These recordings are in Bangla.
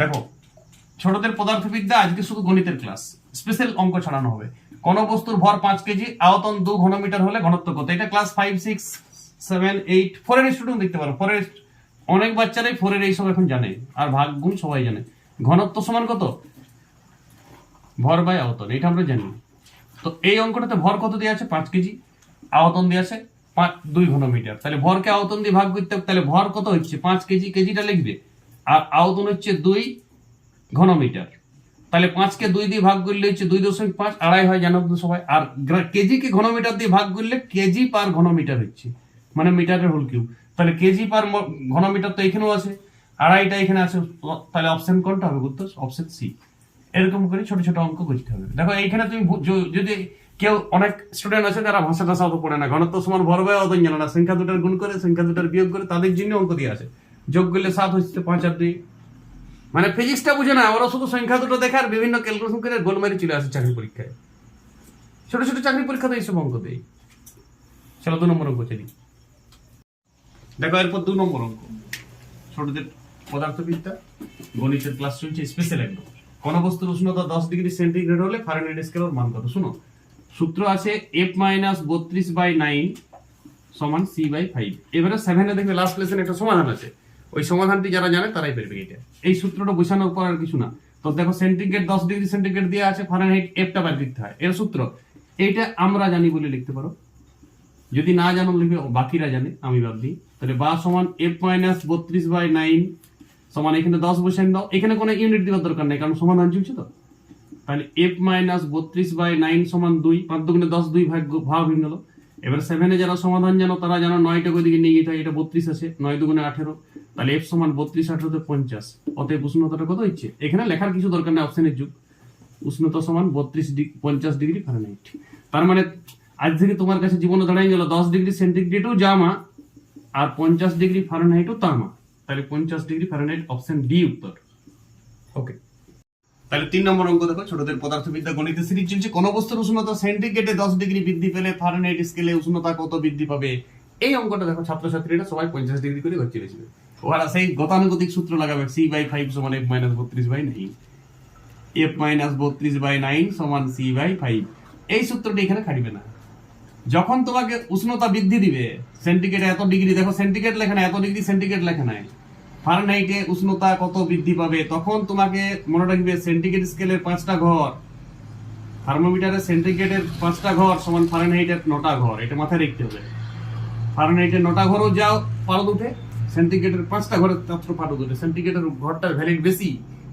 দেখো ছোটদের পদার্থবিদ্যা আজকে শুধু গণিতের ক্লাস, স্পেশাল অঙ্ক ছাড়ানো হবে। কোন বস্তুর ভর 5 কেজি, আয়তন 2 ঘনমিটার হলে ঘনত্ব কত? এটা ক্লাস 5, 6, 7, 8 4 এর স্টুডেন্ট দেখতে পারো। 4 এর অনেক বাচ্চারাই 4 এর এইসব এখন জানে, আর ভাগ গুণ সবাই জানে। ঘনত্ব সমান কত? ভর বাই আয়তন, এটা আমরা জানি। তো এই অঙ্কটাতে ভর কত দেওয়া আছে? 5 কেজি, আয়তন দেওয়া আছে 2 ঘনমিটার। তাহলে ভরকে আয়তন দিয়ে ভাগ করতে হবে, তাহলে ভর কত হচ্ছে? 5 কেজি, কেজিটা লিখবে, আর আয়তন হচ্ছে 2 ঘনমিটার। তাহলে 5 কে 2 দিয়ে ভাগ করলে হচ্ছে 2.5, আড়াই হয়, জানো তো সবাই। আর কেজি কে ঘনমিটার দিয়ে ভাগ করলে কেজি পার ঘনমিটার হচ্ছে, মানে মিটারের হোল কিউব। তাহলে কেজি পার ঘনমিটার তো এখানেও আছে, আড়াইটা এখানে আছে, তাহলে অপশন কোনটা হবে? উত্তর অপশন সি। এরকম করে ছোট ছোট অঙ্ক করতে হবে। দেখো এইখানে তুমি যদি কেউ, অনেক স্টুডেন্ট আছে যারা ভাষা টাষা অত পড়ে না, ঘনত্ব সমান ভর বাই আয়তন জানে না, সংখ্যা দুটার গুণ করে সংখ্যা দুটার বিয়োগ করে, তাদের জন্য অঙ্ক দিয়ে আছে। যোগ করলে 7 হচ্ছে 5 আর 2, মানে ফিজিক্সটা বুঝে না, ওরা শুধু সংখ্যা দুটো দেখে আর বিভিন্ন ক্যালকুলেশন করে গোল মারি চলে আসে চাকরি পরীক্ষায়। ছোট ছোট চাকরি পরীক্ষাতে এইসব অঙ্ক দেয়। চলো 2 নম্বর অঙ্ক চলি। দেখো এরপর 2 নম্বর অঙ্ক, ছোটদের পদার্থবিদ্যা গণিতের ক্লাস চলছে, স্পেশাল একদম। কোন বস্তুর উষ্ণতা 10 ডিগ্রি সেন্টিগ্রেড হলে ফারেনহাইট স্কেলের মান কত? শুনো, সূত্র আছে F-32/9 সমান C/5। এবারে 7 এ দেখবে লাস্ট লেসনে একটা সমাধান আছে, ওই সমাধানটি যারা জানে তারাই পারবে এটা। এই সূত্রটা বোঝানোর পর আর কিছু না। তো দেখো সেন্টিগ্রেড 10 ডিগ্রি সেন্টিগ্রেড দেওয়া আছে, ফারেনহাইট Fটা বার করতে হয়। এর সূত্র এইটা আমরা জানি বলে লিখতে পারো, যদি না জানো লিখবে বাকিরা জানে, আমি বাদ দিই। তাহলে বা সমান F-32/9 সমান, এখানে 10 বসাই দাও, এখানে কোনো ইউনিট দেওয়ার দরকার নেই কারণ সমাধান চলছে তো। তাহলে F-32/9 সমান 2, 5 দুগুণে 10, 2 ভাগ হয়ে গেল। এবার 7 এ যারা সমাধান জানো তারা জানো 9টাকে ওইদিকে নিয়ে যেতে হয়, এটা 32 আছে, 9 দুগুণে 18, তাহলে F সমান 32, 18 তে 50। অতএব উষ্ণতাটা কত হচ্ছে? এখানে লেখার কিছু দরকার নেই, অপশনের যুগ। উষ্ণতা সমান 50 ডিগ্রি ফারেনহাইট। তার মানে আজ থেকে তোমার কাছে জীবনে দাঁড়িয়ে গেল 10 ডিগ্রি সেন্টিগ্রেডও জামা আর 50 ডিগ্রি ফারেনহাইটও তামা। তাহলে 50 ডিগ্রি ফারেনহাইট, অপশন ডি উত্তর। ওকে, তাহলে 3 নম্বর অঙ্ক দেখো, ছোটদের পদার্থবিদ্যা গণিতের সিরিজ চলছে। কোন বস্তুর উষ্ণতা সেন্টিগ্রেডে 10 ডিগ্রি বৃদ্ধি পেলে ফারেনহাইট স্কেলে উষ্ণতা কত বৃদ্ধি পাবে? এই অঙ্কটা দেখো ছাত্রছাত্রীরা সবাই 50 ডিগ্রি করে করতে গেছিল। ওরা সেই গতানুগতিক সূত্র লাগাবে, C/5 সমান F-32/9, F-32/9 সমান C/5। এই সূত্রটি এখানে খাটবে না। যখন তোমাকে উষ্ণতা বৃদ্ধি দিবে, সেন্টিগ্রেডে এত ডিগ্রি, দেখো সেন্টিগ্রেড লেখা নাই, এত ডিগ্রি সেন্টিগ্রেড লেখা নাই, ফারেনহাইটে উষ্ণতা কত বৃদ্ধি পাবে, তখন তোমাকে মনে রাখবে সেন্টিগ্রেড স্কেলের 5টা ঘর, থার্মোমিটারের সেন্টিগ্রেডের 5টা ঘর সমান ফারেনহাইটের 9টা ঘর। এটা মাথায় রাখতে হবে। ফারেনহাইটের 9টা ঘরও যাও পারদ উঠে, সেন্টিগ্রেডের 5টা ঘরের মাত্র পারদ উঠে। সেন্টিগ্রেডের ঘরটার ভ্যালিড বেশি,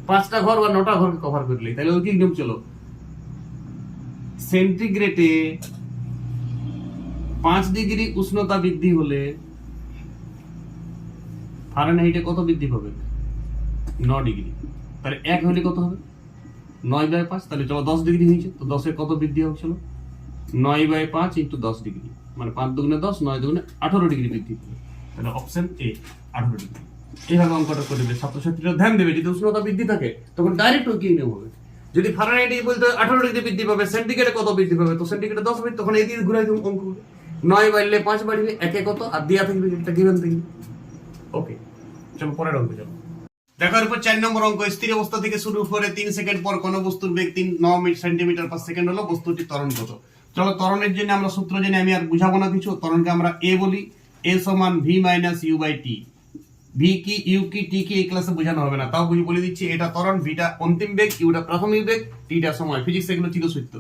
5টা ঘর বা 9টা ঘরকে কভার করলে, তাহলে ওই কি নিয়ম চলো, সেন্টিগ্রেডে 5 ডিগ্রি উষ্ণতা বৃদ্ধি হলে ফারেনহাইটে কত বৃদ্ধি পাবে? 9 ডিগ্রি। তাহলে 1 হলে কত হবে? 9/5। তাহলে চলো 10 ডিগ্রি হয়েছে, তো 10 এর কত বৃদ্ধি হচ্ছিল? 9/5 ইন্টু 10 ডিগ্রি, মানে 5 দুগুণে 10, 9 দুগুণে 18 ডিগ্রি বৃদ্ধি পাবে। তাহলে অপশন এ 18 ডিগ্রি। এইভাবে অঙ্কটা করে দেবে, ছাত্রছাত্রীরা ধ্যান দেবে। যদি উষ্ণতা বৃদ্ধি থাকে তখন ডাইরেক্ট ওই কি নিয়ম হবে, যদি ফারেনহাইটে বলতে 18 ডিগ্রি বৃদ্ধি পাবে, সেন্টিগ্রেডে কত বৃদ্ধি পাবে, তো সেন্টিগ্রেডে 10 হবে, তখন এই দিয়ে ঘুরাই দেবো অঙ্ক। 9 বাড়লে 5 বাড়বে, একে কত আর দিয়া থাকবে, এটা গিভেন থাকবে। ওকে, চলো পরের অঙ্ক চলো। দেখার উপর 4 নম্বর অঙ্ক, স্থির অবস্থা থেকে শুরু করে 3 সেকেন্ড পর কোন বস্তুর বেগ 9 সেন্টিমিটার পার সেকেন্ড হলো, বস্তুটি ত্বরণ কত? চলো ত্বরণের জন্য আমরা সূত্র জানি, আমি আর বুঝাবো না কিছু। ত্বরণকে আমরা এ বলি, এ সমান v - u/t। ভি কি, ইউ কি, টি কি এই ক্লাসে বোঝানো হবে না, তাও বলে দিচ্ছি। এটা ত্বরণ, ভিটা অন্তিম বেগ, ইউটা প্রাথমিক বেগ, টিটা সময়। ফিজিক্স এগুলো চিরসত্য।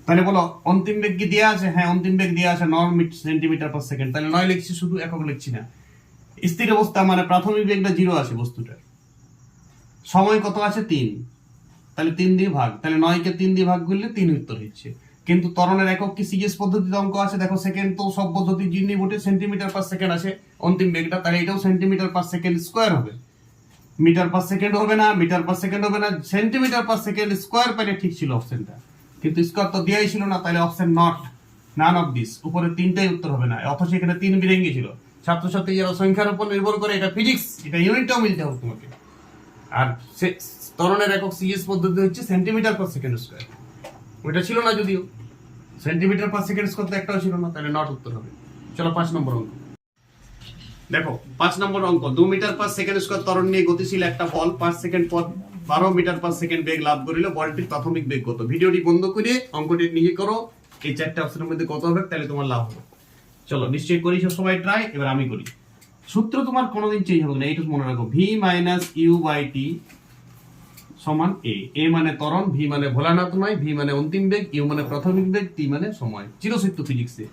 তাহলে বলো অন্তিম বেগ কি দেওয়া আছে? হ্যাঁ, অন্তিম বেগ দেওয়া আছে 9 সেন্টিমিটার পার সেকেন্ড। তাহলে 9 লিখছি, শুধু একক লিখছি না। স্থির অবস্থা মানে প্রাথমিক বেগটা 0 আছে বস্তুটার, সময় কত আছে? 3, তাহলে 3 দিয়ে ভাগ, তাহলে 9 কে 3 দিয়ে ভাগ করলে 3 উত্তর হচ্ছে। কিন্তু ত্বরণের একক কি সিজিএস পদ্ধতিতে অঙ্ক আছে, দেখো সেকেন্ড তো সব পদ্ধতির জন্যই বটে, সেন্টিমিটার পার সেকেন্ড আছে অন্তিম বেগটা, তাহলে এটাও সেন্টিমিটার পার সেকেন্ড স্কয়ার হবে, মিটার পার সেকেন্ড হবে না, মিটার পার সেকেন্ড হবে না, সেন্টিমিটার পার সেকেন্ড স্কয়ার পেলে ঠিক ছিল অপশনটা, কিন্তু স্কয়ার তো দেয়াই ছিল না, তাহলে option not, none of this. উপরে 3টাই উত্তর হবে না, অথচ এখানে 3 বিরেঙ্গি ছিল। ছাত্রছাত্রী যারা সংখ্যার উপর নির্ভর করে, এটা ফিজিক্স, এটা ইউনিটটাও মিলতে হবে তোমাকে। আর ত্বরণের একক সিএস পদ্ধতি হচ্ছে সেন্টিমিটার পার সেকেন্ড স্কয়ার, ওইটা ছিল না যদিও, সেন্টিমিটার পার সেকেন্ড স্কয়ার তো একটাও ছিল না, তাহলে নট উত্তর হবে। চলো 5 নম্বর অঙ্ক। দেখো 5 নম্বর অঙ্ক, 2 মিটার পার সেকেন্ড স্কয়ার ত্বরণ নিয়ে গতিশীল একটা বল 5 সেকেন্ড পর 12 মিটার পার সেকেন্ড বেগ লাভ করিল, বলটির প্রাথমিক বেগ কত? ভিডিওটি বন্ধ করে অঙ্কটি নিজে করো, এই চারটি অপশনের মধ্যে কত হবে তাহলে তোমার লাভ হবে। চলো নিশ্চয়ই করিস সবাই ট্রাই, এবার আমি করি। সূত্র তোমার কোনোদিন চেঞ্জ হবে না, এইটুকু মনে রাখো, v - u/t সমান a মানে ত্বরণ, v মানে ভোলানাথ নয়, v মানে অন্তিম বেগ, u মানে প্রাথমিক বেগ, t মানে সময়। চিরসত্য ফিজিক্সে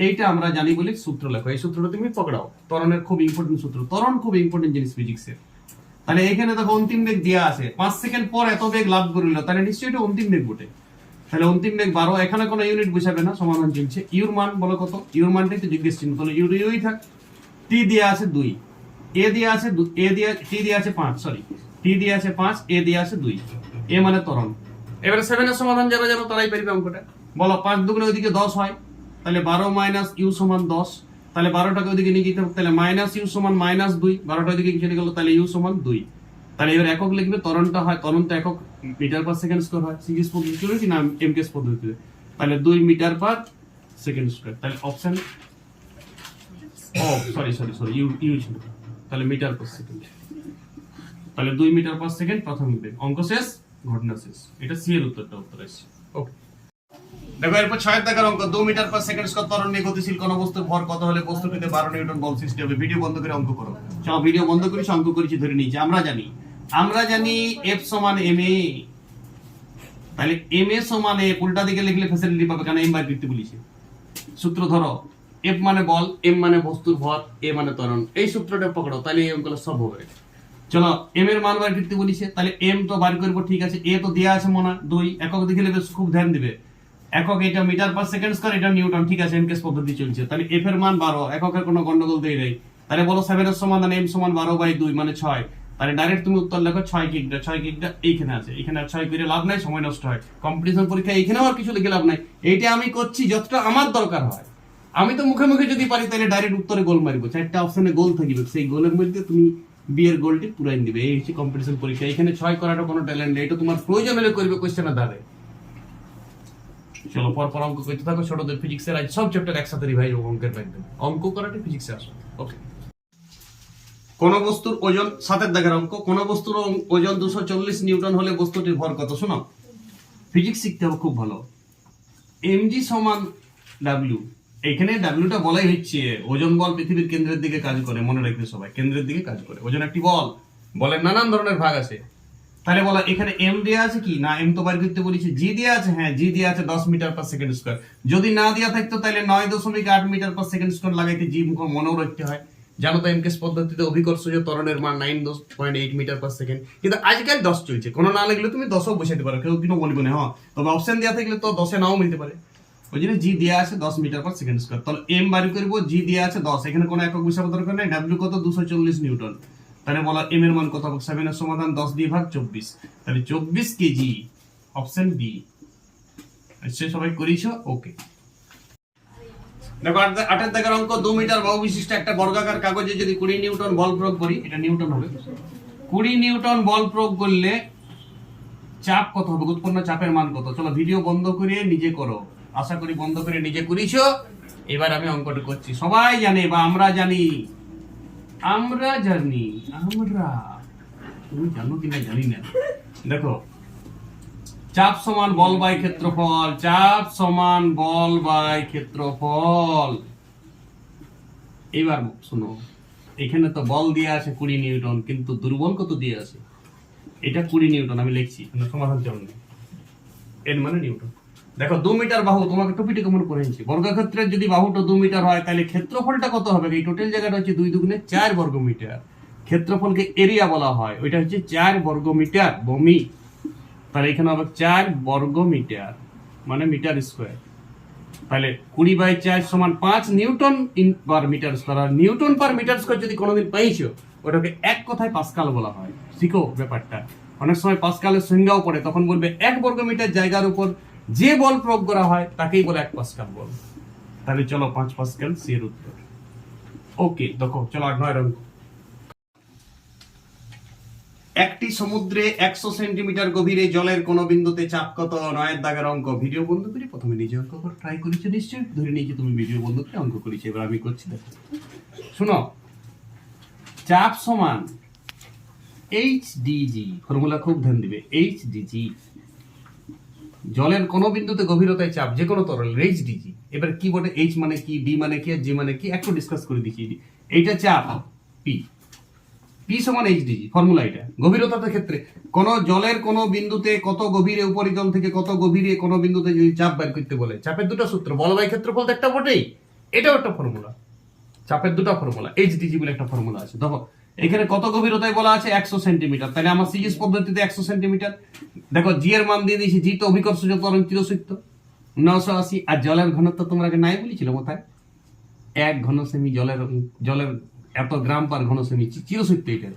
এইটা আমরা জানি বলে সূত্র লেখো, এই সূত্রটা তুমি পকড়াও। ত্বরণের খুব ইম্পর্টেন্ট সূত্র, ত্বরণ খুব ইম্পর্টেন্ট জিনিস ফিজিক্সে। তাহলে এখানে দেখো অন্তিম বেগ দেয়া আছে, 5 সেকেন্ড পর এত বেগ লাভ করিল, তাহলে নিশ্চয়ই এটা অন্তিম বেগ বটে। তাহলে অন্তিম বেগ 12, এখানে কোনো ইউনিট বুঝাবে না, সমাধান চলছে। ইউর মান বলো কত? ইউর মানটাই তো জিজ্ঞেস চিহ্ন, তাহলে ইউই থাক। টি দেয়া আছে 2, এ দেয়া আছে টি দেয়া আছে 5, সরি টি দেয়া আছে 5, এ দেয়া আছে 2, এ মানে ত্বরণ। এবারে 7 এর সমাধান যারা জানো তারাই পারবে অঙ্কটা। বলো 5 দুগুণে ওইদিকে 10 হয়, তাহলে 12 মাইনাস ইউ সমান 10, তাহলে 12টাকে ওইদিকে নিয়ে যেতে হবে, তাহলে মাইনাস ইউ সমান -2, 12টা ওইদিকে চলে গেল, তাহলে ইউ সমান 2। তাহলে এবার একক লিখবে, ত্বরণটা হয়, ত্বরণ তো একক মিটার পার সেকেন্ড স্কয়ার হয়, সিজিএস পদ্ধতি চলে কি না এমকেএস পদ্ধতিতে, তাহলে 2 মিটার পার সেকেন্ড স্কয়ার। তাহলে অপশন সরি ইউ ছিল, তাহলে মিটার পার সেকেন্ড, তাহলে 2 মিটার পার সেকেন্ড প্রাথমিক বেগ। অঙ্ক শেষ, ঘটনা শেষ। এটা সি এর উত্তর আসছে। ওকে, দেখো এরপর 6 দাগের অঙ্ক, 2 মিটার পার সেকেন্ড স্কয়ার ত্বরণ নিয়ে গতিশীল কোন বস্তুর ভর কত হলে বস্তুটিতে 12 নিউটন বল সৃষ্টি হবে? ভিডিও বন্ধ করে অঙ্ক করো। চলো ভিডিও বন্ধ করি, অঙ্ক করেছি ধরে নিয়েছি। আমরা জানি F সমান ma, তাহলে ma সমান a, উল্টা দিকে লিখলে ফ্যাসিলিটি পাবে, কারণ m বার করতে বলেছে। সূত্র ধরো, F মানে বল, m মানে বস্তুর ভর, a মানে ত্বরণ। এই সূত্রটা পকড়ো, তাহলে এই অঙ্কগুলো সব হবে। চলো m এর মান বার করতে বলেছে, তাহলে m তো বার করব, ঠিক আছে। a তো দেয়া আছে মনে 2, একক দিকে নেবে, খুব ধ্যান দিবে। একক এটা মিটার পার সেকেন্ড স্কয়ার, এটা নিউটন, ঠিক আছে, এমকেএস পদ্ধতি চলছে। তাহলে f এর মান 12, এককের কোনো গন্ডগোল দেই নাই। তাহলে বলো 7 এর সমাধান m সমান 12/2 মানে 6। তাহলে ডাইরেক্ট তুমি উত্তর লেখো 6 কিকটা এইখানে আছে, এখানে আর 6 করে লাভ নাই, সময় নষ্ট হয়। কম্পিটিশন পরীক্ষা এখানেও আর কিছু লিখে লাভ নাই। এইটা আমি করছি যতটা আমার দরকার হয়। আমি তো মুখে মুখে যদি পারি তাহলে ডাইরেক্ট উত্তরে গোল মারিব, 4টা অপশনে গোল থাকবে, সেই গোলের মধ্যে তুমি বি এর গোলটি পুরাই দিবে। এই হচ্ছে কম্পিটিশন পরীক্ষা, এখানে 6 করাটা কোনো ট্যালেন্ট নেই, এটা তোমার প্রয়োজন হলে করবে কোশ্চেনের দ্বারে। চলো পর অঙ্ক করতে থাকো। ছোটদের ফিজিক্সের আজ সব চ্যাপ্টার একসাথে রিভাইজ হবে, অঙ্কের একদম অঙ্ক করাটা ফিজিক্সে আসে। ওকে, কোন বস্তুর ওজন, 7 দাগের অঙ্ক, কোন বস্তুর ওজন 240 নিউটন হলে বস্তুটির ভর কত? শোনো, ফিজিক্স শিখতে হবে খুব ভালো। mg সমান w, এখানে wটা বলাই হচ্ছে ওজন বল পৃথিবীর কেন্দ্রের দিকে কাজ করে, মনে রাখবে সবাই, কেন্দ্রের দিকে কাজ করে। ওজন একটি বল, বলের নানান ধরনের ভাগ আছে। তাহলে বলো এখানে m দেয়া আছে কি না? m তো বার করতে বলেছি। g দেয়া আছে, হ্যাঁ g দেয়া আছে 10 মিটার পার সেকেন্ড স্কয়ার। যদি না দেয়া থাকতো তাহলে 9.8 মিটার পার সেকেন্ড স্কয়ার লাগাইতে g মুখ মনেও রাখতে হয়। জানো তো এমকেএস পদ্ধতিতে অভিকর্ষজ ত্বরণের মান 9.8 মিটার পার সেকেন্ড, কিন্তু আজকাল 10 চলছে। কোনো না লাগলে তুমি 10ও বসাতে পারো, কেউ কিন্তু বলবে না, হ্যাঁ, তবে অপশন দেয়া থাকলে তো 10-এ নাও মিলতে পারে। ওই জন্য জি দেয়া আছে 10 মিটার পার সেকেন্ড স্কয়ার। তাহলে m বার করব, জি দেয়া আছে 10, এখানে কোনো একক বসানোর দরকার নাই। w কত? 240 নিউটন। তাহলে বলা m এর মান কত হবে? 7 এর সমাধান 10 দিয়ে ভাগ 24, তাহলে 24 কেজি, অপশন বি। আচ্ছা সবাই করিছো? ওকে, দেখো 8 দাগের অঙ্ক, 2 মিটার বাহু বিশিষ্ট একটা বর্গাকার কাগজে যদি 20 নিউটন বল প্রয়োগ করি, এটা নিউটন হবে, 20 নিউটন বল প্রয়োগ করলে চাপ কত হবে? উৎপন্ন চাপের মান কত? চলো ভিডিও বন্ধ করে নিজে করো, আশা করি বন্ধ করে নিজে করিছো। এবার আমি অঙ্কটা করছি। সবাই জানে বা আমরা জানি, তুমি জানো কিনা জানি না। দেখো, চাপ সমান বল বাই ক্ষেত্রফল, চাপ সমান বল বাই ক্ষেত্রফল। এবার শুনো, এখানে তো বল দিয়ে আছে 20 নিউটন, কিন্তু দুর্বল কত দিয়ে আছে? এটা 20 নিউটন আমি লিখছি, সমাধান চল নেই, এর মানে নিউটন। দেখো 2 মিটার বাহু, তোমাকে টপিটি কেমন করে নিচ্ছি। বর্গক্ষেত্রের যদি বাহুটা 2 মিটার হয় তাহলে ক্ষেত্রফলটা কত হবে? এই টোটাল জায়গাটা হচ্ছে 2 দুগুণে 4 বর্গ মিটার। ক্ষেত্রফলকে এরিয়া বলা হয়, ওইটা হচ্ছে 4 বর্গ মিটার ভূমি। তাহলে এখানে হবে 4 বর্গ মিটার মানে মিটার স্কয়ার। তাহলে 20/4 সমান 5 নিউটন পার মিটার স্কয়ার। আর নিউটন পার মিটার স্কয়ার যদি কোনোদিন পাইছো, ওটাকে এক কথায় পাস্কাল বলা হয়। শিখো ব্যাপারটা, অনেক সময় পাস্কালের সংজ্ঞাও পড়ে, তখন বলবে 1 বর্গ মিটার জায়গার উপর যে বল প্রয়োগ করা হয় তাকেই বলে 1 পাস্কাল বল। তাহলে চলো 5 পাস্কাল সি এর উত্তর। ওকে, দেখো চলো 8-9 অঙ্ক। একটি সমুদ্রে 100 সেন্টিমিটার গভীরে জলের কোন বিন্দুতে চাপ কত? 9 দাগের অঙ্ক। ভিডিও বন্ধ করে প্রথমে নিজে অঙ্ক করে ট্রাই করেছো নিশ্চয়ই, ধরে নিয়েছি তুমি ভিডিও বন্ধ করে অঙ্ক করেছো। এবার আমি করছি, দেখো শোনো, চাপ সমান HDG, ফর্মুলা খুব ধ্যান দিবে, HDG, জলের কোন বিন্দুতে গভীরতায় চাপ যে কোনো তরলের HDG। এবার কি বলে H মানে কি, D মানে কি, আর G মানে কি একটু ডিসকাস করে দেখি। এইটা চাপ P সমান HDG, ফর্মুলা এটা। গভীরতার ক্ষেত্রে কোন জলের কোন বিন্দুতে কত গভীরে, উপরিতল থেকে কত গভীরে কোন বিন্দুতে যদি চাপ বের করতে বলে, চাপের দুটো সূত্র, বলবায়ু ক্ষেত্রফল তো একটা বটেই, এটাও একটা ফর্মুলা। চাপের দুটো ফর্মুলা, HDG বলে একটা ফর্মুলা আছে। দেখো এখানে কত গভীরতায় বলা আছে 100 সেন্টিমিটার, তাহলে আমার সিজিএস পদ্ধতিতে 100 সেন্টিমিটার। দেখো জি এর মান দিয়ে দিয়েছি, জি তো অভিকর্ষজ ত্বরণ চিরসূত্র 980, আর জলের ঘনত্ব তোমরা আগে নাই বলেছিল কোথায়, 1 ঘন সেমি জলের এত গ্রাম পার ঘন সেমি চিরসূত্র। এটা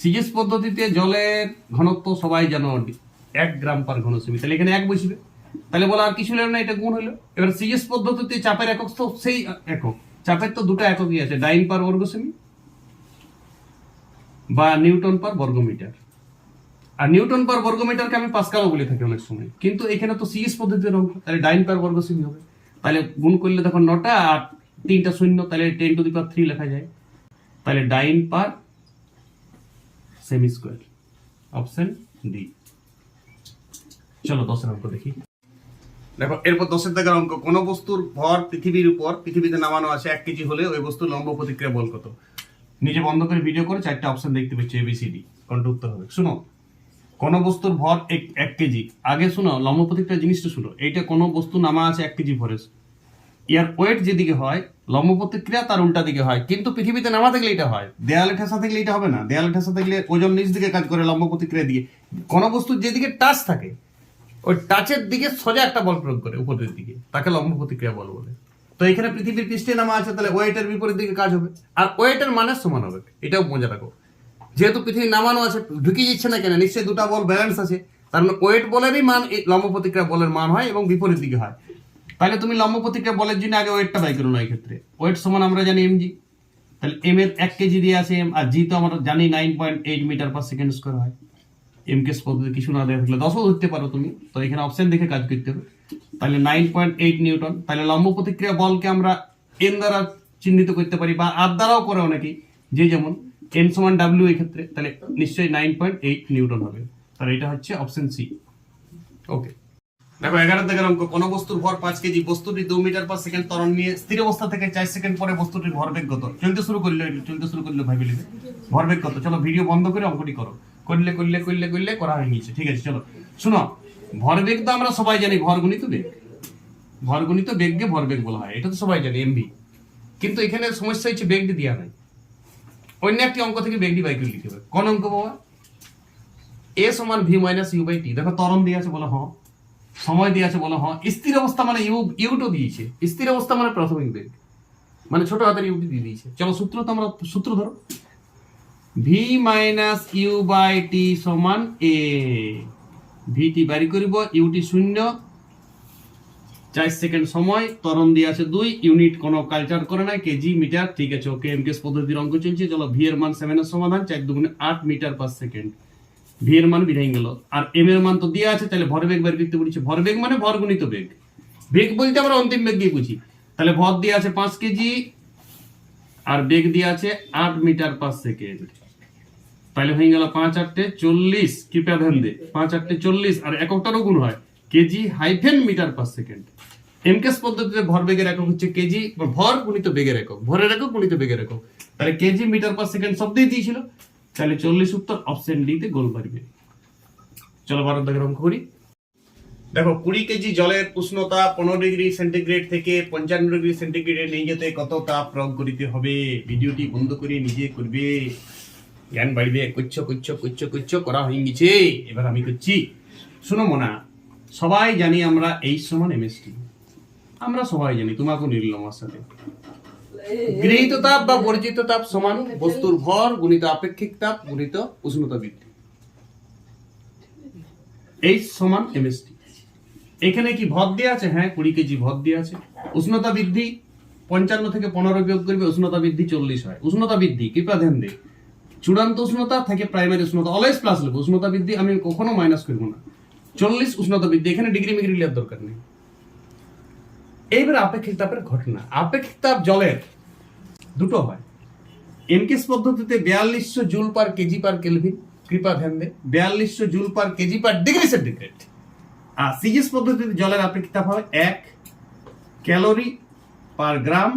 সিজিএস পদ্ধতিতে জলের ঘনত্ব সবাই জানো 1 গ্রাম পার ঘন সেমি, তাহলে এখানে 1 বসবে, তাহলে বলা আর কিছু হলো না, এটা গুণ হলো। এবার সিজিএস পদ্ধতিতে চাপের একক তো সেই একক, চাপের তো দুটো এককই আছে, ডাইন পার বর্গ সেমি বা নিউটন পার বর্গমিটার। আর নিউটন পার বর্গমিটারকে আমি পাস্কালও বলে থাকি অনেক সময়, কিন্তু এখানে তো সিএস পদ্ধতির অঙ্ক, তাহলে ডাইন পার বর্গ সেমি হবে। তাহলে গুণ করলে দেখো 9টা আর 3টা শূন্য, তাহলে 10 টু দি পাওয়ার 3 লেখা যায়। তাহলে ডাইন পার সেমি স্কয়ার, অপশন ডি। চলো 10 এর অঙ্ক দেখি। দেখো এরপর 10 দাগের অঙ্ক, কোন বস্তুর ভর পৃথিবীতে নামানো আছে 1 কেজি হলে ওই বস্তুর লম্ব প্রতিক্রিয়া বল কত? নিজে বন্ধ করে ভিডিও করে 4টা অপশন দেখতে পাচ্ছি, ABCD, কোনটা উত্তর হবে। শুনো, কোন বস্তুর ভর 1 কেজি, আগে শুনো লম্ব প্রতিক্রিয়া জিনিসটা শুনো। এইটা কোন বস্তু নামা আছে 1 কেজি ভরে, ইয়ার ওয়েট যেদিকে হয় লম্ব প্রতিক্রিয়া তার উল্টা দিকে হয়, কিন্তু পৃথিবীতে নামা থাকলে এটা হয়, দেয়ালে ঠেসা থাকলে এটা হবে না। দেয়ালে ঠেসা থাকলে ওজন নিচ দিকে কাজ করে, লম্ব প্রতিক্রিয়া দিকে। কোন বস্তুর যেদিকে টাচ থাকে ওই টাচের দিকে সোজা একটা বল প্রয়োগ করে উপরের দিকে, তাকে লম্ব প্রতিক্রিয়া বল বলে। তো এখানে পৃথিবীর পৃষ্ঠে নামা আছে, তাহলে ওয়েটের বিপরীত দিকে কাজ হবে, আর ওয়েটের মানের সমান হবে। এটাও মজা রাখো, যেহেতু পৃথিবী নামানো আছে, ঢুকে যাচ্ছে না কেন, নিশ্চয়ই দুটা বল ব্যালেন্স আছে, তার মানে ওয়েট বলেরই মান লম্ব প্রতিক্রিয়া বলের মান হয় এবং বিপরীত দিকে হয়। তাহলে তুমি লম্ব প্রতিক্রিয়া বলের জন্য আগে ওয়েটটা বাই করো না। এই ক্ষেত্রে ওয়েট সমান আমরা জানি mg, তাহলে m এর 1 কেজি দিয়ে আছে m, আর g তো আমরা জানি 9.8 মিটার পার সেকেন্ড স্কয়ার হয়। m কে পদ্ধতি কিছু না দেওয়া থাকলে 10ও ধরতে পারো তুমি, তো এখানে অপশন দেখে কাজ করতে হবে। তাহলে 9.8 নিউটন। তাহলে লম্ব প্রতিক্রিয়া বলকে আমরা n দ্বারা চিহ্নিত করতে পারি, বা r দ্বারাও করে অনেকেই, যে যেমন n সমান w এই ক্ষেত্রে, তাহলে নিশ্চয়ই 9.8 নিউটন হবে। তাহলে এটা হচ্ছে অপশন সি। ওকে, দেখো 11 দাগের অঙ্ক, কোন বস্তুর ভর 5 কেজি, বস্তুটি 2 মিটার পার সেকেন্ড ত্বরণ নিয়ে স্থির অবস্থা থেকে 4 সেকেন্ড পরে বস্তুটির ভরবেগ কত? চলতে শুরু করলে ভাবি লিখে ভরবেগ কত। চলো ভিডিও বন্ধ করে অঙ্কটি করো, করলে করা হয়ে গেছে। ঠিক আছে, চলো শুনো, ভরবেগ তো আমরা সবাই জানি, ভর গুণিত বেগ, ভর গুণিত বেগকে ভরবেগ বলা হয়, এটা তো সবাই জানি এমভি। কিন্তু এখানে সমস্যা হচ্ছে বেগটি দেওয়া নাই, অন্য একটি অঙ্ক থেকে বেগটি বাই করে লিখতে হবে। কোন অঙ্ক বাবা? a সমান v minus u by T. দেখো ত্বরণ দিয়ে আছে, বলো হ্যাঁ, সময় দিয়ে আছে, বলো হ্যাঁ, স্থির অবস্থা মানে ইউটো দিয়েছে, স্থির অবস্থা মানে প্রাথমিক বেগ, মানে ছোট হাতের ইউটি দিয়ে দিয়েছে। চলো সূত্র তো আমরা সূত্র ধরো, v minus you by T সমান a, ভিটি বাড়ি করিব, ইউটি 0, 4 সেকেন্ড সময়, ত্বরণ দিয়ে আছে 2, ইউনিট কোনো কালচার করে না, কেজি মিটার। ঠিক আছে, ওকে, এমকেএস পদ্ধতির অঙ্ক চলছে। চলো ভি এর মান 7 এর সমাধান, 4 দুগুণে 8 মিটার পার সেকেন্ড। ভি এর মান বেরিয়ে গেল, আর এম এর মান তো দেওয়া আছে, তাহলে ভরবেগ বের করতে বলেছে। ভরবেগ মানে ভর গুণিত বেগ, বেগ বলতে আমরা অন্তিম বেগ দিয়ে বুঝি। তাহলে ভর দিয়ে আছে 5 কেজি আর বেগ দিয়ে আছে 8 মিটার পার সেকেন্ড, তাহলে হয়ে গেল 5 8 40, কৃপয়া ধ্যান দে, 5 8 40, আর এককটারও গুণ হয় KG hyphen metre per second. MKS পদ্ধতিতে ভরবেগের একক হচ্ছে কেজি, ভর গুণিত বেগের একক, ভরের একক গুণিত বেগের একক। তাহলে কেজি মিটার পার সেকেন্ড শব্দই দিয়েছিল, তাহলে 40 উত্তর, অপশন ডি তে গোল পারবে। চলো 12 দাগের অঙ্ক করি। দেখো 20 কেজি জলের উষ্ণতা 15 ডিগ্রি সেন্টিগ্রেড থেকে 55 ডিগ্রি সেন্টিগ্রেডে নিয়ে যেতে কত তাপ প্রয়োগ করিতে হবে? ভিডিওটি বন্ধ করে নিজে করবে, জ্ঞান বাড়বে। কুচ্ছ করা হয়ে গেছে, এবার আমি করছি। শুনো মনা, সবাই জানি আমরা H সমান mst, আমরা সবাই জানি, তোমাকেও নিলাম আমার সাথে। গৃহীত তাপ বা বর্জিত তাপ সমান বস্তুর ভর গুণিত আপেক্ষিক তাপ গুণিত উষ্ণতা বৃদ্ধি। H সমান mst। এখানে কি ভর দেওয়া আছে? হ্যাঁ, 20 কেজি ভর দেওয়া আছে। উষ্ণতা বৃদ্ধি 55 থেকে 15 বিয়োগ করবে, উষ্ণতা বৃদ্ধি 40 হয়। উষ্ণতা বৃদ্ধি কৃপা ধ্যান দে, চূড়ান্ত উষ্ণতা থেকে প্রাইমারি উষ্ণতা অলওয়েজ প্লাস নেবো, উষ্ণতা বৃদ্ধি আমি কখনো মাইনাস করবো না। 40 উষ্ণতা বৃদ্ধি, এখানে ডিগ্রি মিগ্রি নেওয়ার দরকার নেই। এইবার আপেক্ষিক তাপের ঘটনা। আপেক্ষিক তাপ জলের দুটো হয়, এনকেস পদ্ধতিতে 4200 joule per KG per kelvin, কৃপা ধ্যান দে, 4200 joule per KG per degree centigrade. আর সিজিএস পদ্ধতিতে জলের আপেক্ষিক তাপ হয় 1 calorie per gram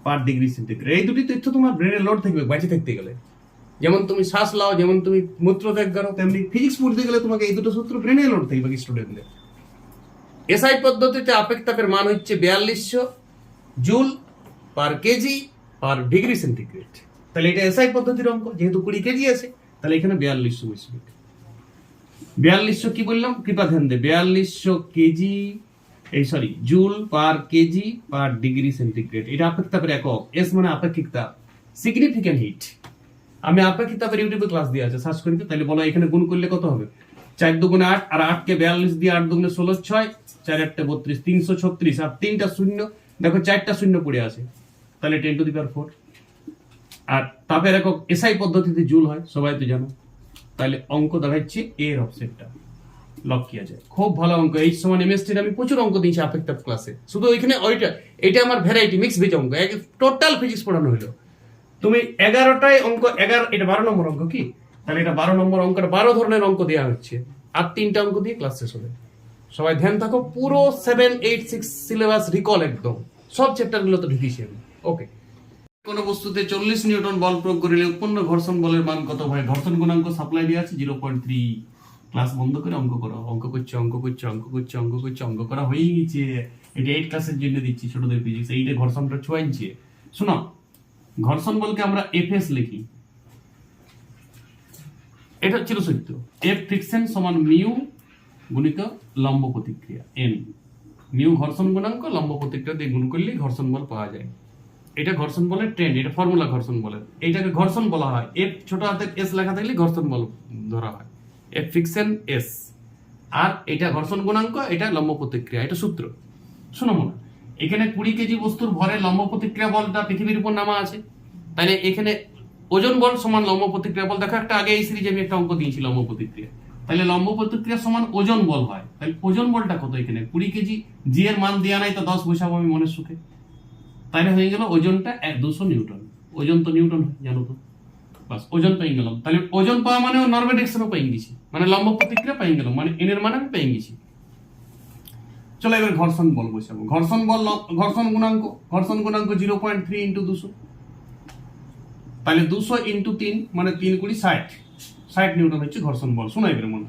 per degree centigrade. এই দুটি তথ্য তোমার ব্রেনে লোড থাকবে বেঁচে থাকতে গেলে। যেমন তুমি শ্বাস লাও, যেমন তুমি মূত্র ত্যাগ করো, তেমনি ফিজিক্স পড়তে গেলে তোমাকে এই দুটো সূত্র ব্রেনে লোড থাকবে স্টুডেন্টদের। এসআই পদ্ধতিতে আপেক্ষিক তাপের মান হচ্ছে 4200 joule per KG per degree centigrade. তাহলে এটা এসআই পদ্ধতির অঙ্ক, যেহেতু 20 কেজি আছে তাহলে এখানে 4200 বসবে। 4200 কি বললাম, কৃপা ধ্যান দে, 4200 KG joule per KG per degree centigrade. এটা আপেক্ষিক তাপের একক। এস মানে আপেক্ষিক তাপ, সিগনিফিক্যান্ট হিট। আমি আপেক্ষিক তাপের ইউটিউবে ক্লাস দিয়ে আছে, সার্চ করি। তাহলে বলো এখানে গুণ করলে কত হবে? 4 দুগুণে 8 আর 8 কে 42 দিয়ে 8 দুগুণে 16 6 4 8 32 336 আর 3টা শূন্য, দেখো 4টা শূন্য পড়ে আছে, তাহলে 10 টু দি পাওয়ার 4। আর তাপের একক এসআই পদ্ধতিতে জুল হয়, সবাই তো জানো। তাহলে অঙ্ক দেখাচ্ছে এর অফসেটটা লক কিয়া যায়। খুব ভালো অঙ্ক। এই সমান এমএসটি আমি প্রচুর অঙ্ক দিয়েছি আপেক্ষিক তাপ ক্লাসে। শুধু ওইখানে ওইটা, এটা আমার ভ্যারাইটি মিক্স ভেজ অঙ্ক, টোটাল ফিজিক্স পড়ানো হলো। তুমি 11টায় অঙ্ক, 11 এটা 12 নম্বর অঙ্ক কি? তাহলে এটা 12 নম্বর অঙ্কের 12 ধরনের অঙ্ক দেওয়া হচ্ছে, আর 3টা অঙ্ক দিয়ে ক্লাস শেষ হবে। সবাই ধ্যান থাকো, পুরো 7 8 6 সিলেবাস রিকল একদম, সব চ্যাপ্টার গুলো তো ঢুকিয়েছি আমি। ওকে। কোন বস্তুতে 40 নিউটন বল প্রয়োগ করলে উৎপন্ন ঘর্ষণ বলের মান কত হয়? ঘর্ষণ গুণাঙ্ক সাপ্লাই দেওয়া আছে 0.3। ক্লাস বন্ধ করে অঙ্ক করো। অঙ্ক করা হয়েই গেছে। এটা 8 ক্লাসের জন্য দিচ্ছি, ছোটদের ফিজিক্স। এইটা ঘর্ষণটা ছোঁয়াইছে। শোনো, ঘর্ষণ বলকে আমরা এফএস লিখি, এটা ছিল সূত্র। এফ ফ্রিকশন সমান মিউ গুণিত লম্ব প্রতিক্রিয়া এন। মিউ ঘর্ষণ গুণাঙ্ক, লম্ব প্রতিক্রিয়া দিয়ে গুণ করলে ঘর্ষণ বল পাওয়া যায়। এটা ঘর্ষণ বলের ট্রেন্ড, এটা ফর্মুলা ঘর্ষণ বলের। এইটাকে ঘর্ষণ বলা হয়। এফ ছোট হাতে এস লেখা থাকলে ঘর্ষণ বল ধরা হয়, এফ ফ্রিকশন এস। আর এটা ঘর্ষণ গুণাঙ্ক, এটা লম্ব প্রতিক্রিয়া, এটা সূত্র। শোনো মনে, এখানে 20 কেজি বস্তুর ভরে লম্ব প্রতিক্রিয়া বলটা পৃথিবীর উপর নামা আছে। তাহলে এখানে ওজন বল সমান লম্ব প্রতিক্রিয়া বল। দেখো একটা আগে এই সিরিজে আমি একটা অঙ্ক দিয়েছি লম্ব প্রতিক্রিয়া। তাহলে লম্ব প্রতিক্রিয়া সমান ওজন বল হয়। তাহলে ওজন বলটা কত? এখানে 20 কেজি, জি এর মান দেওয়া নাই, তো 10 বসাবো আমি মনের সুখে। তাহলে হয়ে গেল ওজনটা 200 নিউটন। ওজন তো নিউটন জানো তো, বাস ওজন পেয়ে গেলাম। তাহলে ওজন পাওয়া মানে নরমাল ডিরেকশনও পেয়ে গেছি, মানে লম্ব প্রতিক্রিয়া পেয়ে গেলাম, মানে এন এর মান আমি পেয়ে গেছি। চলো এবার ঘর্ষণ বল বসাবো। ঘর্ষণ বল, ঘর্ষণ গুণাঙ্ক 0.3 ইন্টু 200। তাহলে 200 ইন্টু 3 মানে 3 × 60 নিউটন হচ্ছে ঘর্ষণ বল। শোনো এবার মনে,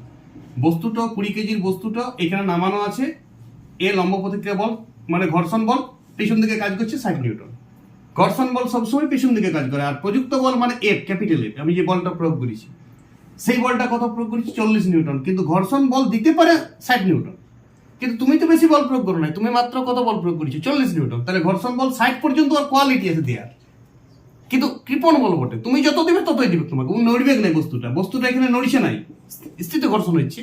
বস্তুটা 20 কেজির বস্তুটা এখানে নামানো আছে, এ লম্ব প্রতিক্রিয়া বল মানে ঘর্ষণ বল পেছন দিকে কাজ করছে 60 নিউটন। ঘর্ষণ বল সবসময় পেছন দিকে কাজ করে। আর প্রযুক্ত বল মানে এফ, ক্যাপিটাল এফ, আমি যে বলটা প্রয়োগ করেছি সেই বলটা কত প্রয়োগ করেছি? 40 নিউটন। কিন্তু ঘর্ষণ বল দিতে পারে 60 নিউটন। কিন্তু তুমি তো বেশি বল প্রয়োগ করো নাই, তুমি মাত্র কত বল প্রয়োগ করেছো? 40 নিউটন। তাহলে ঘর্ষণ বল 60 পর্যন্ত আর কোয়ালিটি আছে দেয়ার, কিন্তু কৃপণ বল বটে। তুমি যত দিবে ততই দিবে তোমাকে, নড়বে নাই বস্তুটা এখানে নড়ছে নাই, স্থিত ঘর্ষণ হচ্ছে।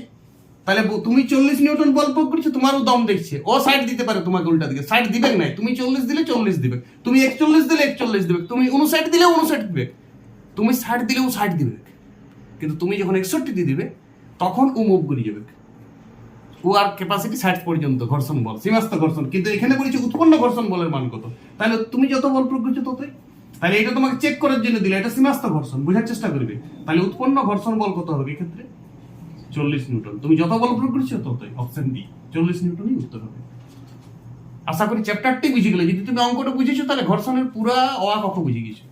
তাহলে তুমি 40 নিউটন বল প্রয়োগ করছো, তোমারও দম দেখছে, ও 60 দিতে পারে তোমাকে উল্টা দিকে। 60 দিবে নাই, তুমি 40 দিলে 40 দিবে, তুমি 41 দিলে 41 দিবে, তুমি 59 দিলে 59 দিবে, তুমি 60 দিলে ও 60 দিবে। কিন্তু তুমি যখন 61 দিয়ে দিবে তখন ও মুভ করে যাবে, ও আর ক্যাপাসিটি 60 পর্যন্ত ঘর্ষণ বল, সীমাস্থ ঘর্ষণ। কিন্তু এখানে বলেছে উৎপন্ন ঘর্ষণ বলের মান কত। তাহলে তুমি যত বল প্রয়োগ করছো ততই। তাহলে এটা তোমাকে চেক করার জন্য দিলে, এটা সীমাস্থ ঘর্ষণ, বোঝার চেষ্টা করবে। তাহলে উৎপন্ন ঘর্ষণ বল কত হবে এক্ষেত্রে? 40 নিউটন। তুমি যত বল প্রয়োগ করছো ততই, অপশন ডি 40 নিউটনই উত্তর হবে। আশা করি চ্যাপ্টারটি বুঝে গেলে। যদি তুমি অঙ্কটা বুঝেছো তাহলে ঘর্ষণের পুরা অঙ্ক বুঝে গেছো।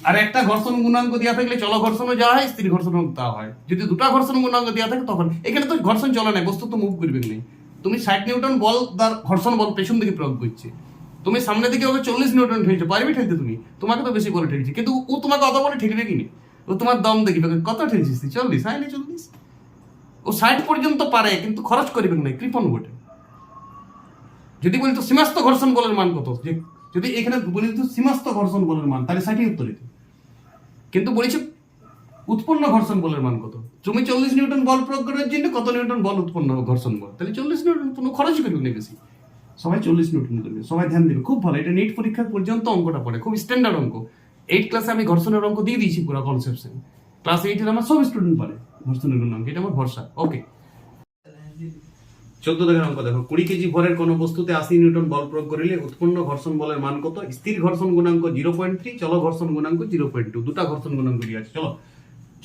আর একটা ঘর্ষণ গুণাঙ্ক দেওয়া থাকলে চল ঘর্ষণও যাওয়া হয়, স্থির ঘর্ষণও দেওয়া হয়। যদি দুটা ঘর্ষণ গুণাঙ্ক দেওয়া থাকে তখন এখানে তো ঘর্ষণ চলে না, বস্তু তো মুভ করবে না। তুমি 60 নিউটন বল তার ঘর্ষণ বল পেছন দিকে প্রয়োগ করছে, তুমি সামনে দিকে ওকে 40 নিউটন ঠেলছো, পারবে ঠেলতে? তুমি, তোমাকে তো বেশি বলে ঠেলছে, কিন্তু ও তোমাকে অত বলে ঠেলবে কিনি? ও তোমার দম দেখবে, কত ঠেলছিস তুই? 40, হ্যাঁ 40। ও 60 পর্যন্ত পারে, কিন্তু খরচ করবে না, কৃপণ বটে। যদি বলি তো সীমাস্থ ঘর্ষণ বলের মান কত, যদি এখানে বলি তো সীমাস্থ ঘর্ষণ বলের মান, তাহলে 60 উত্তর দিত। কিন্তু বলেছে উৎপন্ন ঘর্ষণ বলের মান কত। তুমি 40 নিউটন বল প্রয়োগ করার জন্য কত নিউটন বল উৎপন্ন ঘর্ষণ বল, তাহলে 40 নিউটন। কোনো খরচ করবে না বেশি, সবাই 40 নিউটন করবে, সবাই ধ্যান দেবে। খুব ভালো, এটা নিট পরীক্ষা পর্যন্ত অঙ্কটা পড়ে, খুব স্ট্যান্ডার্ড অঙ্ক। 8 ক্লাসে আমি ঘর্ষণের অঙ্ক দিয়ে দিয়েছি পুরো কনসেপশন। ক্লাস 8 এর আমার সব স্টুডেন্ট পারে ঘর্ষণের অঙ্ক, এটা আমার ভরসা। ওকে, 14 দাগের অঙ্ক দেখো 20 কেজি ভরের কোন বস্তুতে 80 নিউটন বল প্রয়োগ করিলে উৎপন্ন ঘর্ষণ বলের মান কত? স্থির ঘর্ষণ গুণাঙ্ক 0.3, চল ঘর্ষণ গুণাঙ্ক 0.2, দুটা ঘর্ষণ গুণাঙ্ক দিয়ে আছে। চলো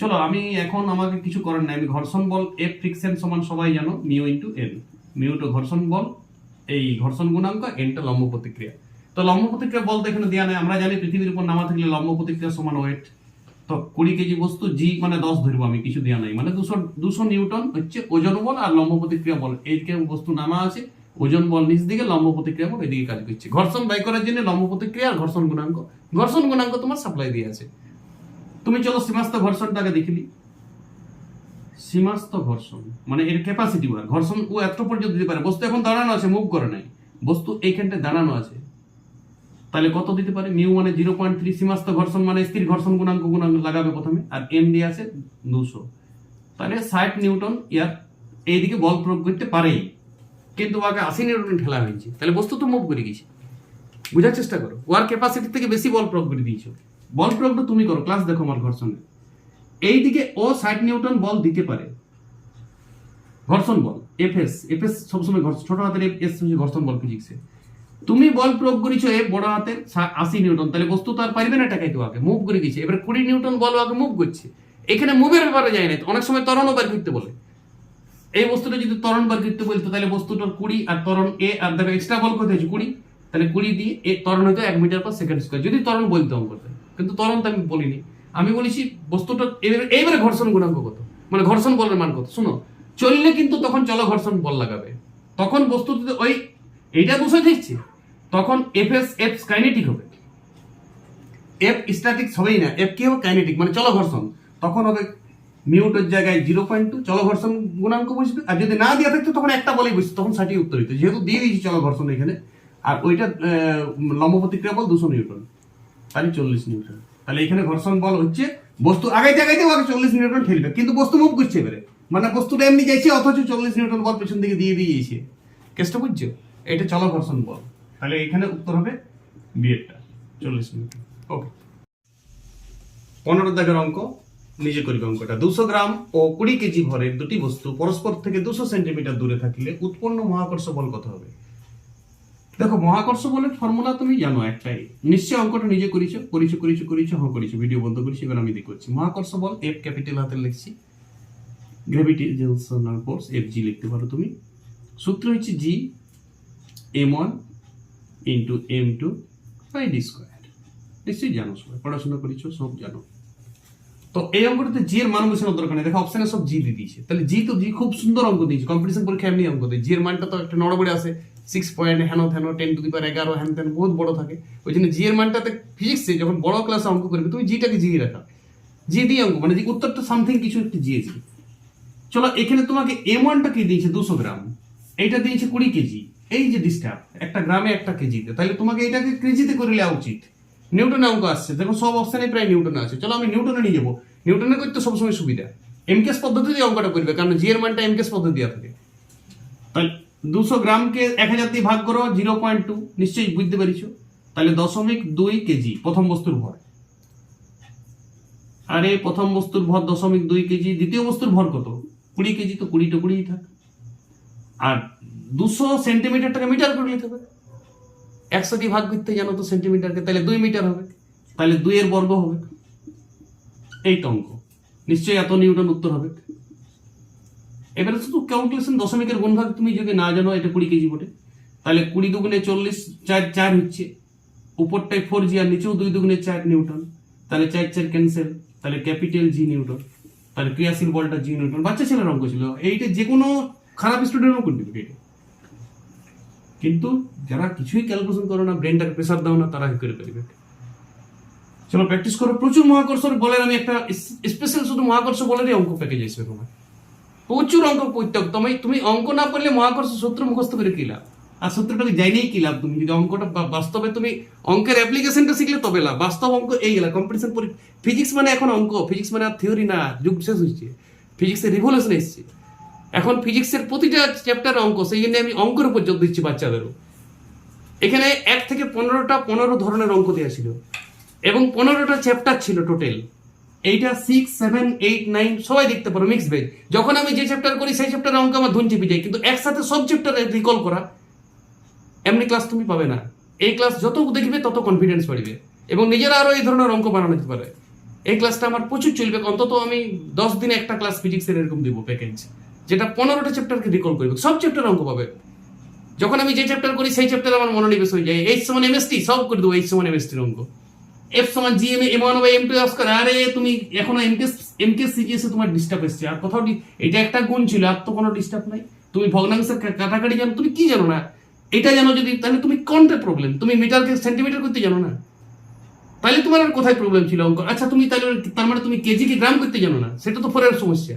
চলো আমি এখন আমাকে কিছু করার নাই, আমি ঘর্ষণ বল F ফ্রিকশন সমান সবাই জানো মিউ ইনটু N। মিউটা ঘর্ষণ বল, এই ঘর্ষণ গুণাঙ্ক, Nটা লম্ব প্রতিক্রিয়া। তো লম্ব প্রতিক্রিয়া বলতে এখানে দেয়া নাই, আমরা জানি পৃথিবীর উপর নামা থাকলে লম্ব প্রতিক্রিয়া সমান ওয়েট। তো 20 কেজি বস্তু জি মানে 10 ধরবো আমি, কিছু দেয়া নাই, মানে 200 নিউটন হচ্ছে ওজন বল আর লম্ব প্রতিক্রিয়া বল। এইদিকে বস্তু নামা আছে, ওজন বল নিচ দিকে, লম্ব প্রতিক্রিয়া বল এদিকে কাজ করছে। ঘর্ষণ বাই করার জন্য লম্ব প্রতিক্রিয়া আর ঘর্ষণ গুণাঙ্ক তোমার সাপ্লাই দিয়ে আছে। তুমি চলো সীমাস্থ ঘর্ষণটাকে দেখিলি। সীমাস্থ ঘর্ষণ মানে এর ক্যাপাসিটি বল, ঘর্ষণ ও এত পর্যন্ত দিতে পারে। বস্তু এখন দাঁড়ানো আছে, মুভ করে নাই, বস্তু এইখানটা দাঁড়ানো আছে, তাহলে কত দিতে পারে? মিউ মানে 0.3, সীমাস্থ ঘর্ষণ মানে স্থির ঘর্ষণ গুণাঙ্ক লাগাবে প্রথমে, আর এম দিয়ে আছে 200, তাহলে 60 নিউটন ইয়ার এইদিকে বল প্রয়োগ করতে পারেই, কিন্তু ওকে 80 নিউটন ঠেলা হয়েছে, তাহলে বস্তু তো মুভ করে গেছে। বুঝার চেষ্টা করো, ওয়ার ক্যাপাসিটি থেকে বেশি বল প্রয়োগ করে দিয়েছো। বল প্রয়োগটা তুমি করো, ক্লাস দেখো আমার ঘর্ষণে। এইদিকে ও 60 নিউটন বল দিতে পারে, ঘর্ষণ বল এফএস। এফএস সবসময় ছোট হাতের এফ হচ্ছে ঘর্ষণ বল ফিজিক্সে। তুমি বল প্রয়োগ করেছো এ বড় হাতের 80 নিউটন, তাহলে বস্তু তো আর পারবে না টাকাইতে, ওকে মুভ করে গেছে। এবার 20 নিউটন বল ওকে মুভ করছে, এখানে মুভের ব্যাপারে যায় না। অনেক সময় ত্বরণও বার করতে বলে, এই বস্তুটা যদি ত্বরণ বার করতে বলতো তাহলে বস্তুটার 20 আর ত্বরণ এ, আর দেখো এক্সট্রা বল কত হয়েছে 20, তাহলে 20 দিয়ে এ ত্বরণ হয়তো 1 মিটার পার সেকেন্ড স্কয়ার, যদি ত্বরণ বলতে অঙ্কতে। কিন্তু ত্বরণ তো আমি বলিনি, আমি বলেছি বস্তুটা এইবারে ঘর্ষণ গুণাঙ্ক কত, মানে ঘর্ষণ বলের মান কত। শুনো, চললে কিন্তু তখন চলো ঘর্ষণ বল লাগাবে, তখন বস্তুতে ওই এইটা 200 দিচ্ছে, তখন এফ কাইনেটিক হবে, এফ স্ট্যাটিক হবেই না, এফ কি হবে? কাইনেটিক, মানে চলো ঘর্ষণ। তখন হবে মিউটের জায়গায় 0.2 চলো ঘর্ষণ গুণাঙ্ক বসবে, আর যদি না দিয়ে থাকতো তখন একটা বলেই বসবে, তখন 60 উত্তর হইতো, যেহেতু দিয়ে দিয়েছি চলো ঘর্ষণ এখানে, আর ওইটা লম্ব প্রতিক্রিয়া বল 200 নিউটন, তাহলে 40 নিউটন। তাহলে এখানে ঘর্ষণ বল হচ্ছে বস্তু আগাইতে ওকে 40 নিউটন ঠেলবে, কিন্তু বস্তু মুভ করছে এবারে, মানে বস্তুটা এমনি যাইছে অথচ 40 নিউটন বল পেছন দিকে দিয়ে দিয়েছে। কেসটা বুঝছো? এটা চলো ঘর্ষণ বল, তাহলে এখানে উত্তর হবে বিয়েরটা 40 নিউটন। ওকে, 15 দাগের অঙ্ক নিজে করিবে অঙ্কটা। 200 গ্রাম ও 20 কেজি ভরের দুটি বস্তু পরস্পর থেকে 200 সেন্টিমিটার দূরে থাকলে উৎপন্ন মহাকর্ষ বল কত হবে? দেখো মহাকর্ষ বলের ফর্মুলা তুমি জানো একটাই, নিশ্চয় অঙ্কটা নিজে করেছো, ভিডিও বন্ধ করেছি, এবার আমি করছি। মহাকর্ষ বল এফ ক্যাপিটাল হাতে লিখছি, গ্র্যাভিটেশনাল ফোর্স এফ জি লিখতে পারো তুমি। সূত্র হচ্ছে G m1 into m2 by D square. নিশ্চয়ই জানো, সবাই পড়াশোনা করেছো, সব জানো। তো এই অঙ্কটাতে জি এর মান বসানোর দরকার নেই, দেখো অপশনে সব জি দিয়ে দিয়েছে, তাহলে জি তো জি খুব সুন্দর অঙ্ক দিয়েছে, কম্পিটিশন পরীক্ষা এমনি অঙ্ক দেয়। জি এর মানটা তো একটা নড়বড়ে আসে, 6 পয়েন্ট হেন 10 টু দি পাওয়ার 11 হ্যান ত্যান বহুত বড় থাকে, ওই জন্য জি এর মানটাতে ফিজিক্সে যখন বড় ক্লাসে অঙ্ক করবে তুমি জিটাকে জি রাখা, জি দিয়ে অঙ্ক মানে উত্তরটা সামথিং কিছু একটু জি। চলো এখানে তোমাকে m1টা কি দিয়েছে 200 গ্রাম, এইটা দিয়েছে 20 কেজি, এই যে ডিস্টার্ব একটা গ্রামে একটা কেজিতে, তাহলে তোমাকে এটাকে কেজিতে করে নেওয়া উচিত। নিউটনে অঙ্ক আসছে, দেখো সব অপশনে প্রায় নিউটনে আছে, চলো আমি নিউটনে নিয়ে যাবো, নিউটনে করতে সবসময় সুবিধা। এমকেস পদ্ধতি দিয়ে অঙ্কটা করবে, কারণ জি এর মানটা এমকেস পদ্ধতি দেওয়া থাকে। তাহলে 200 গ্রামকে 1000 দিয়ে ভাগ করো 0.2, নিশ্চয়ই বুঝতে পারিছো, তাহলে 0.2 কেজি প্রথম বস্তুর ভর। আরে প্রথম বস্তুর ভর 0.2 কেজি, দ্বিতীয় বস্তুর ভর কত? 20 কেজি, তো 20 টা 20 থাক, আর 200 সেন্টিমিটারটাকে মিটার করে নিতে হবে, 100 দিয়ে ভাগ করতে জানো তো সেন্টিমিটারকে, তাহলে 2 মিটার হবে, তাহলে 2 এর বর্গ হবে। এই তো অঙ্ক, নিশ্চয়ই এত নিউটন উত্তর হবে। এবারে শুধু ক্যালকুলেশন, দশমিকের গুণভাগ তুমি যদি না জানো, এটা 20 কেজি বটে, তাহলে 20 দুগুণে 40, 4 হচ্ছে, উপরটায় 4 জি আর নিচেও 2 দুগুণে 4 নিউটন, তাহলে 4 ক্যান্সেল, তাহলে ক্যাপিটাল জি নিউটন, তাহলে ক্রিয়াশীল বলটা জি নিউটন। বাচ্চা ছেলের অঙ্ক ছিল এইটা, যে কোনো খারাপ স্টুডেন্টও করে দিবে এটা, কিন্তু যারা কিছুই ক্যালকুলেশন করো না, ব্রেনটাকে প্রেসার দাও না, তারা কি করে পারবে। চলো প্র্যাকটিস করো, প্রচুর মহাকর্ষ বলের আমি একটা স্পেশাল শুধু মহাকর্ষ বলেরই অঙ্ক প্যাকেজ আসবে তোমার, প্রচুর অঙ্ক করতে হবে। তুমি অঙ্ক না পারলে মহাকর্ষ সূত্র মুখস্থ করে কি লাভ, আর সূত্রটাকে জানিয়েই কি লাভ? তুমি যদি অঙ্কটা বাস্তবে তুমি অঙ্কের অ্যাপ্লিকেশনটা শিখলে তবে লাভ। বাস্তব অঙ্ক এই গেলা কম্পিটিশন ফিজিক্স মানে এখন অঙ্ক, ফিজিক্স মানে আর থিওরি না, যুগ শেষ হচ্ছে, ফিজিক্সের রিভলিউশন এসছে, এখন ফিজিক্সের প্রতিটা চ্যাপ্টার অঙ্ক, সেই জন্য আমি অঙ্কের উপর জোর দিচ্ছি বাচ্চাদেরও। এখানে 1 থেকে 15টা 15 ধরনের অঙ্ক দেওয়া ছিল, এবং 15টা চ্যাপ্টার ছিল টোটাল, এইটা 6, 7, 8, 9 সবাই দেখতে পারো, মিক্স বেজ। যখন আমি যে চ্যাপ্টার করি সেই চ্যাপ্টারের অঙ্ক আমার ধুন চেপে যায়, কিন্তু একসাথে সব চ্যাপ্টারে রিকল করা এমনি ক্লাস তুমি পাবে না। এই ক্লাস যত দেখবে তত কনফিডেন্স বাড়বে এবং নিজেরা আরো এই ধরনের অঙ্ক বানানো যেতে পারে। এই ক্লাসটা আমার প্রচুর চলবে, অন্তত আমি 10 দিনে একটা ক্লাস ফিজিক্সের এরকম দিব প্যাকেজ, যেটা 15টা চ্যাপ্টারকে রিকল করবে, সব চ্যাপ্টার অঙ্ক পাবে। যখন আমি যে চ্যাপ্টার করি সেই চ্যাপ্টারে আমার মনোনিবেশ হয়ে যায়। এইচ সমান এমএসটি সব করে দেবো, এইচ সমান এমএসটির অঙ্ক। এফ সমান G M M one by M two square. আরে তুমি এখনো এমকে সিজিএস এ তোমার ডিস্টার্ব এসছে, আর কোথাও এটা একটা গুণ ছিল, আর তো কোনো ডিস্টার্ব নাই। তুমি ভগ্নাংশের কাটাকাটি জানো, তুমি কি জানো না এটা জানো যদি, তাহলে তুমি কোনটা প্রবলেম? তুমি মিটারকে সেন্টিমিটার করতে জানো না, তাহলে তোমার আর কোথায় প্রবলেম ছিল অঙ্ক? আচ্ছা তুমি তাহলে তার মানে তুমি কেজি কি গ্রাম করতে জানো না, সেটা তো ফোরের সমস্যা।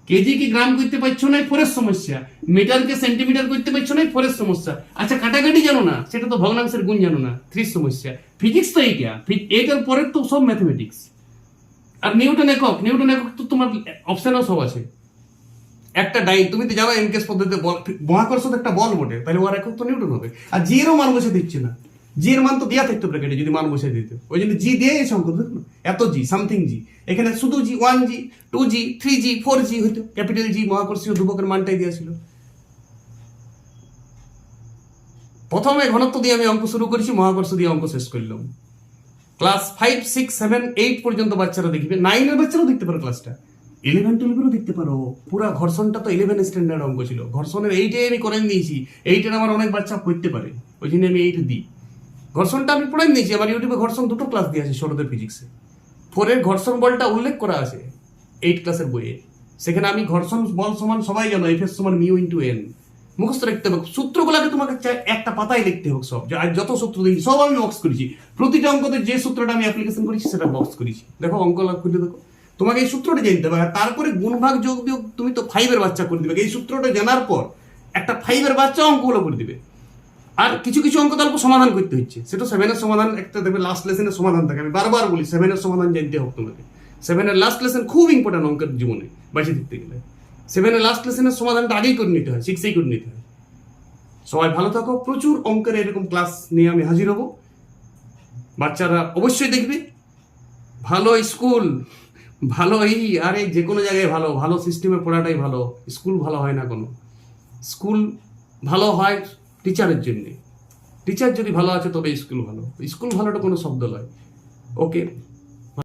কেজি কি গ্রাম করতে পারছো না, ফোরের সমস্যা। মিটারকে সেন্টিমিটার করতে পারছো না, ফোরের সমস্যা। আচ্ছা কাটাকাটি জানো না, সেটা তো ভগ্নাংশের গুণ জানো না, থ্রির সমস্যা। ফিজিক্স তো এইটা, এইটার পরের তো সব ম্যাথমেটিক্স। আর নিউটন একক তো তোমার অপশনও সব আছে। একটা তুমি তো জানো এমকেএস পদ্ধতিতে বল, মহাকর্ষ তো একটা বল বটে, তাহলে ওর একক তো নিউটন হবে। আর জি এরও মান বসে দিচ্ছে না, জি এর মান তো দেওয়া থাকতো ব্র্যাকেটে যদি মান বসে দিত, ওই জন্য জি দিয়ে এই সংখ্যা দেখুন এত জি সামথিং জি। এখানে শুধু জি 1G 2G 3G 4G হইতো, ক্যাপিটাল জি মহাকর্ষীয় ধ্রুবকের মানটাই দেওয়া ছিল। প্রথমে ঘনত্ব দিয়ে আমি অঙ্ক শুরু করেছি, মহাকর্ষ দিয়ে অঙ্ক শেষ করলাম। ক্লাস 5, 6, 7, 8 পর্যন্ত বাচ্চারা দেখবে, 9 এর বাচ্চারাও দেখতে পারো ক্লাসটা, 11, 12 দেখতে পারো। পুরা ঘর্ষণটা তো 11 স্ট্যান্ডার্ড অঙ্ক ছিল, ঘর্ষণের 8 আমি করে নিয়েছি। 8 আমার অনেক বাচ্চা করতে পারে, ওই জন্য আমি 8 দিই। ঘর্ষণটা আমি পড়ে নিয়েছি, আমার ইউটিউবে ঘর্ষণ 2টো ক্লাস দিয়ে আছে ষোলদের ফিজিক্সে। 4 ঘর্ষণ বলটা উল্লেখ করা আছে 8 ক্লাসের বইয়ে। সেখানে আমি ঘর্ষণ বল সমান সবাই জানো, এফ এস সমান মিউ ইন্টু এন মুখস্থ রাখতে হবে। সূত্রগুলোকে তোমাকে একটা পাতায় লিখতে হবে সব, যত সূত্র দেখি সব আমি বক্স করেছি। প্রতিটা অঙ্কতে যে সূত্রটা আমি অ্যাপ্লিকেশন করেছি সেটা বক্স করেছি। দেখো অঙ্ক খুলে দেখো, তোমাকে এই সূত্রটা জানতে হবে। তারপরে গুণ ভাগ যোগ বিয়োগ তুমি তো 5 বাচ্চা করে দিবে, এই সূত্রটা জানার পর একটা 5 বাচ্চা অঙ্কগুলো করে দিবে। আর কিছু কিছু অঙ্ক অল্প সমাধান করতে হচ্ছে, সেটা 7 সমাধান একটা দেখবে লাস্ট লেসনের সমাধান থাকে। আমি বারবার বলি 7 সমাধান জানতে হোক তোমাকে। 7 লাস্ট লেসন খুব ইম্পর্টেন্ট অঙ্কের জীবনে বেঁচে থাকতে গেলে। 7 লাস্ট লেসনের সমাধানটা আগেই করে নিতে হয়, 6এই করে নিতে হয়। সবাই ভালো থাকো, প্রচুর অঙ্কের এরকম ক্লাস নিয়ে আমি হাজির হব। বাচ্চারা অবশ্যই দেখবে। ভালো স্কুল, ভালো আরে যে কোনো জায়গায় ভালো ভালো সিস্টেমে পড়াটাই ভালো। স্কুল ভালো হয় না কোনো, স্কুল ভালো হয় টিচারের জন্যে। টিচার যদি ভালো আছে তবে স্কুল ভালো, স্কুল ভালোটা কোনো শব্দ নয়। ওকে।